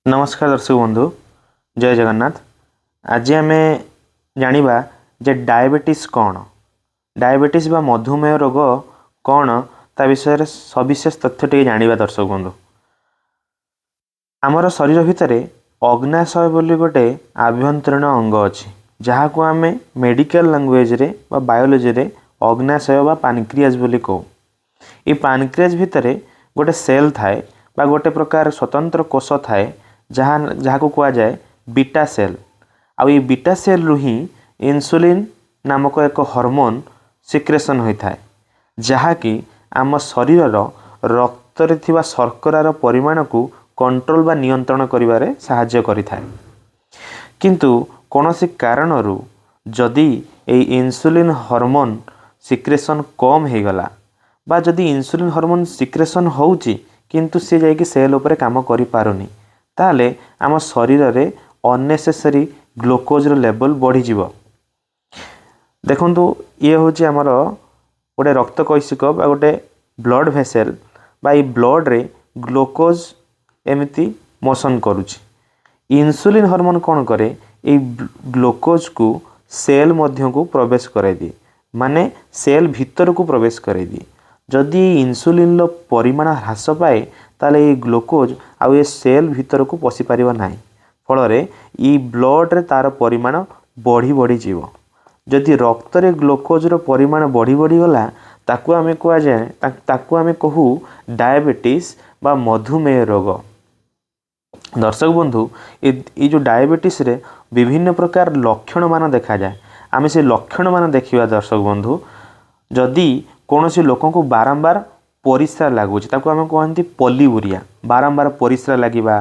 नमस्कार दर्शक बंधु जय जगन्नाथ। आज आम जानिबा जे डायबिटीज कौन, डायबिटीज बा मधुमेह रोग कौन ता विषय सविशेष तथ्य टे जानिबा। दर्शक बंधु, आमर शरीर भितर अग्नाशय बोली गोटे आभ्यंतरीण अंग अच्छी, जहाँ को आम मेडिकल लैंग्वेज रे बा बायोलॉजी रे अग्नाशय बा पानक्रियाज बोली कहू। ये पानक्रियाज भितर गोटे सेल थाए बा गोटे प्रकार स्वतंत्र कोष थाए जहाँ को कहा जाए बीटा सेल। आउ ये बीटा सेल रु ही इंसुलिन नामक एक हार्मोन सिक्रेशन होता है, जहाँकि आम शरीर रक्त रे थिबा शर्करार परिमाण को कंट्रोल बा नियंत्रण करिबारे सहाय्य करिथाए। किंतु कोनोसी कारणरू जदि ए इंसुलिन हार्मोन सिक्रेशन कम हो गला बा जदि इंसुलिन हार्मोन सिक्रेशन होउची किंतु से जाइए सेल उपरे काम करि पारुनी, ताले आम शरीर रे अननेसेसरी ग्लूकोज लेवल बढ़ी जीवो। देखंतु ये होची हमर गोटे रक्त कैशिक बा गोटे ब्लड वेसेल बा ई ब्लड रे ग्लूकोज एमिति मोशन करुची। इंसुलिन हार्मोन कौन करे, ए ग्लूकोज को सेल मध्य को प्रवेश कराई दिए, माने सेल भीतर को प्रवेश कराई दिए। जदि इंसुलिन लो परिमाण ह्रास पाए ताले ये ग्लूकोज आउ ये सेल भीतर को पशि पारिबा नाही, फल रे ई ब्लड रे तार परिमाण बढ़ी बढ़ी जीवो। जदि रक्त रे ग्लूकोज रो परिमाण बढ़ी बढ़ी गला ताकू आमे कहा जाए ताकू आमे कहू डायबिटीज बा मधुमेह रोग। दर्शक बंधु, ये जो डायबिटीज रे विभिन्न प्रकार लक्षण मान देखा जाए, आमे से लक्षण मान देखिबा। दर्शक बंधु, जदि कौनसी लोकों को बारंबार परिस्रा लगुच ताकू आमे कहंती पॉलीउरिया, बारंबार परिस्रा लागिबा,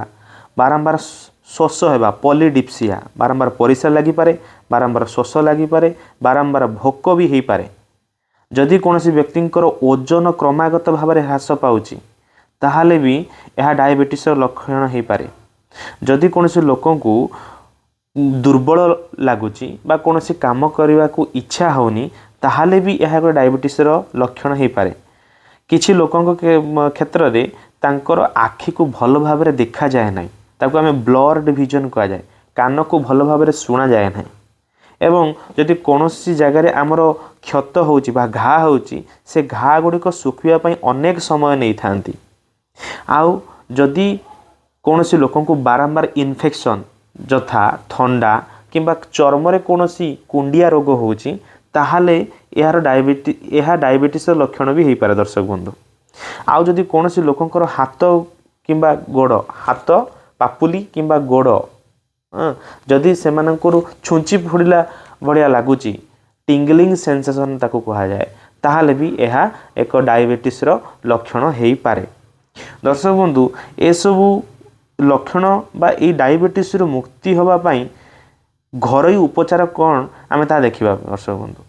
बारंबार शोष हेबा पॉलीडिप्सिया, बारंबार परिस्रा लागि पारे, बारंबार शोष लागि पारे, बारंबार भोक भी हेई पारे। जदि कौनसी व्यक्तिंकर ओजन क्रमागत भाव में ह्रास पाउची ताहाले भी यह डायबिटीज लक्षण हेई पारे। जदि कौनसी लोकों को दुर्बल लगुची बा कौनसी काम करने को इच्छा होनी ताहाले भी यह एक डायबिटीज लक्षण हेई पारे। किछि लोकों क्षेत्र में तांकर आखि को भल भाव में देखा जाए ना, ताकू आमे ब्लर्ड विजन कहा जाए, कान को भल भाव में शुणा जाए ना, एवं जदि कौनसी जगार आमर क्षत होउची बा घा होउची से घा गुड़िक सुखिया पई अनेक समय नहीं थांती। आउ जदि कौनसी लोकों को बारंबार इन्फेक्शन जथा थंडा किंबा चर्म रे कौनसी कुंडिया रोग होउची ताहाले यार डायबिटीज लक्षण भी हो पारे। दर्शक बंधु, आउ जदि कौनसी लोकंकर हाथ किंबा गोड़, हाथ पापुली किंबा गोड़ जदि से छुंची फुड़िला बढ़िया लगुच, टिंगलिंग सेंसेशन ताकू कहा जाए, ताहाले भी यह एक डायबिटीज लक्षण हो पारे। दर्शक बंधु, ए सबू लक्षण बा ई डायबिटीज मुक्ति होबा पई घरोई उपचार कौन आमे ता देखिबा। दर्शक बंधु,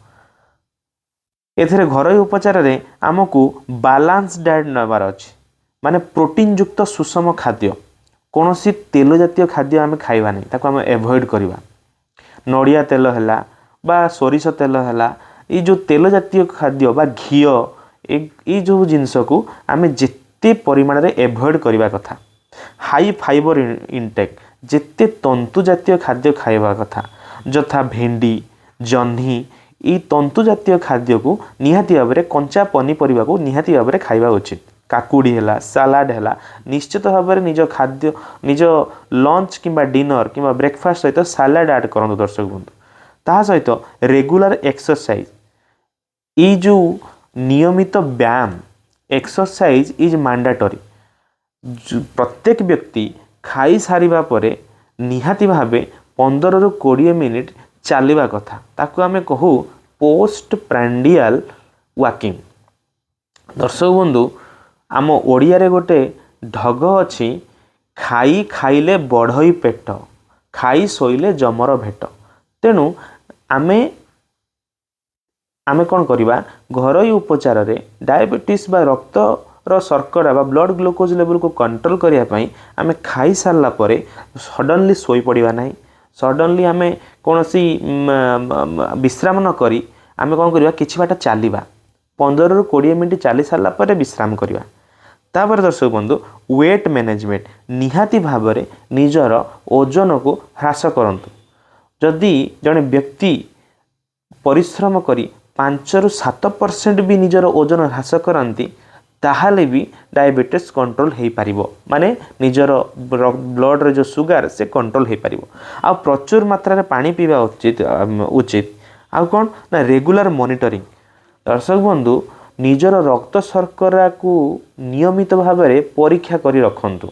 एथिरे घरोई उपचार रे आमको बैलेंस डाइट नबार अछि, माने प्रोटीन युक्त सुषम खाद्य, कौनसी तेल जातीय खाद्य आमे खाइबा नहीं, ताको आमे एवॉइड करिबा। नड़िया तेल हैला बा सोरिष तेल हैला, ये जो तेल जातीय खाद्य बा घिओ, ये जो जिनस को आमे जिते परिमाण रे एवॉइड करिबा कथा। हाई फाइबर इनटेक, जिते तंतु जातीय खाद्य खाइबा कथा, जथा भेंडी जह्नी, ये तंतु जातीय खाद्य को निहाती भाव में कंचा पनीपरिया को निहाती भाव में खाइबा उचित। काकुड़ी हैला, सालाड हैला, निश्चित भाव में निज खाद्य निज लंच किंबा डिनर किंबा ब्रेकफास्ट सहित सालाड ऐड करंतु। दर्शक बंधु, ता सहित रेगुलर एक्सरसाइज, ये जो नियमित व्यायाम एक्सरसाइज इज मैंडेटरी। प्रत्येक व्यक्ति खाई सारिबा परे निहाती भावे 15 ରୁ 20 मिनिट चलवा कथा, ताकू आमे कहू पोस्ट प्रांडियल वाकिंग। दर्शक बंधु, आम ओडिया रे गोटे ढग अछि, खाई खाइले बढ़ई पेट, खाई सोइले जमर भेट। तेणु आमे आमे कौन करिबा, घरोई उपचार रे डायबिटीज बा रक्त रो शर्करा बा ब्लड ग्लूकोज लेवल को कंट्रोल करिया पई आमे खाई सारला परे सडनली सोई पड़िबा नाही। सडनली आमे कौनसी विश्राम न करी आमे कौन करिबा, किछि बाट चलिबा, 15 ରୁ 20 मिनिट चली सारला परे विश्राम करिबा। तापर दर्शक बंधु वेट मैनेजमेंट निहाती भाव में निजर ओजन को ह्रास करंतु। जदि जड़े व्यक्ति परिश्रम करी 5 ରୁ 7% भी निजर ओजन ह्रास करती ताहले भी डायबिटीज कंट्रोल हो पार, माने निजर ब्लड रे जो सुगार से कंट्रोल हो पार। आ प्रचुर मात्रा रे पानी पीवा उचित आ कौन ना रेगुलर मॉनिटरिंग। दर्शक बंधु निजर रक्त शर्करा को नियमित भाव में परीक्षा करी रखंतु।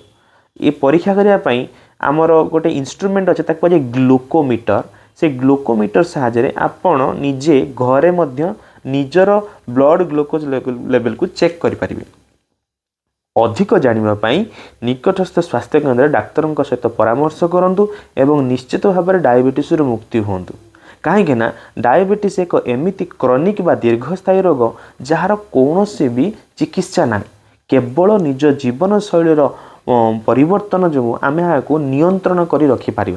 ये परीक्षा करने आमर गोटे इंस्ट्रूमेंट अच्छे ताको ग्लूकोमीटर। से ग्लूकोमीटर साहाय्य आपण निजे घरे मध्य निजर ब्लड ग्लूकोज लेवल को चेक करि परिबे। अधिक जानिबा निकटस्थ स्वास्थ्य केन्द्र डाक्तर सहित परामर्श करंतु एवं निश्चित भाव में डायबिटीज रु मुक्ति होंतु। कहीं ना डायबिटीज एक एमिति क्रॉनिक बा दीर्घस्थायी रोग जार कौनसी भी चिकित्सा ना, केवल निज जीवन शैलीर परिवर्तन जो आम यहाँ नियंत्रण कर रखिपर।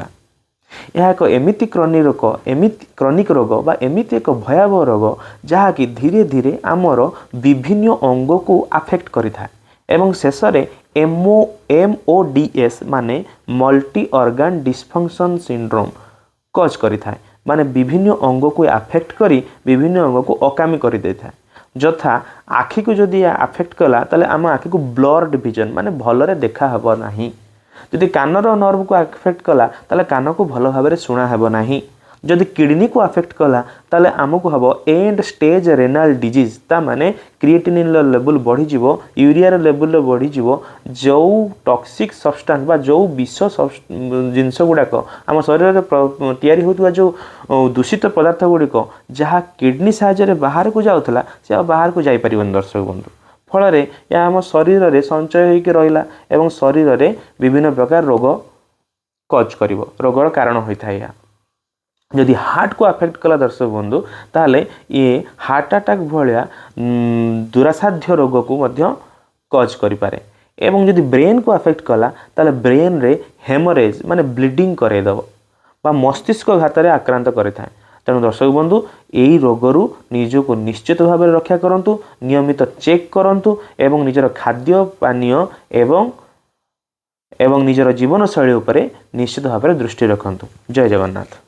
यह एक एमिति क्रॉनिक रोग बा एमिति एक भयावह रोग जहाँकि धीरे धीरे आमर विभिन्न अंग को आफेक्ट करिथा एवं शेष में MODS माने मल्टी ऑर्गन डिस्फंक्शन सिंड्रोम कज करिथा, माने विभिन्न अंग को आफेक्ट करी विभिन्न अंग को अकामी कर देता। जथा आखि को जदि आफेक्ट कला ताले आम आखि को ब्लर्ड विजन माने भलरे देखा हबो नाही। जदि कानर नर्व को आफेक्ट कला ताले कान को भल भाव में शुणा हेबो नाही। जदि किडनी को आफेक्ट कला ताले आमको हबो एंड स्टेज रेनाल डिजीज, ता माने क्रिएटिनिन लेवल बढ़ी जीवो, यूरिया लेवल बढ़ी जीवो, जो टॉक्सिक सब्सटेंस बा जो विष जिनस गुड़ाक आम शरीर में तैयारी होता जो दूषित पदार्थ गुड़िक जहाँ किडनी साहाय्य बाहर को जाऊला से बाहर को जाई परिबन। दर्शक बंधु फल यह आम शरीर में संचय होकर रहिला एवं शरीर में विभिन्न प्रकार रोग कज करिवो, रोगर कारण होता है। यदि हार्ट को अफेक्ट कला दर्शक बंधु ताले ये हार्ट अटैक भाया दुरासाध्य रोग को मध्य कज करिपारे। एवं यदि ब्रेन को अफेक्ट कला ताले ब्रेन रे हेमोरेज माने ब्लीडिंग करेदब बा मस्तिष्क घात आक्रांत करेଥାଏ। तेणु दर्शक बंधु यही रोगरू निजको निश्चित भाव में रक्षा करंतु, नियमित चेक करंतु एवं निजर खाद्य पानीय एवं निजर जीवन शैली उपरे निश्चित भाव में दृष्टि रखंतु। जय जगन्नाथ।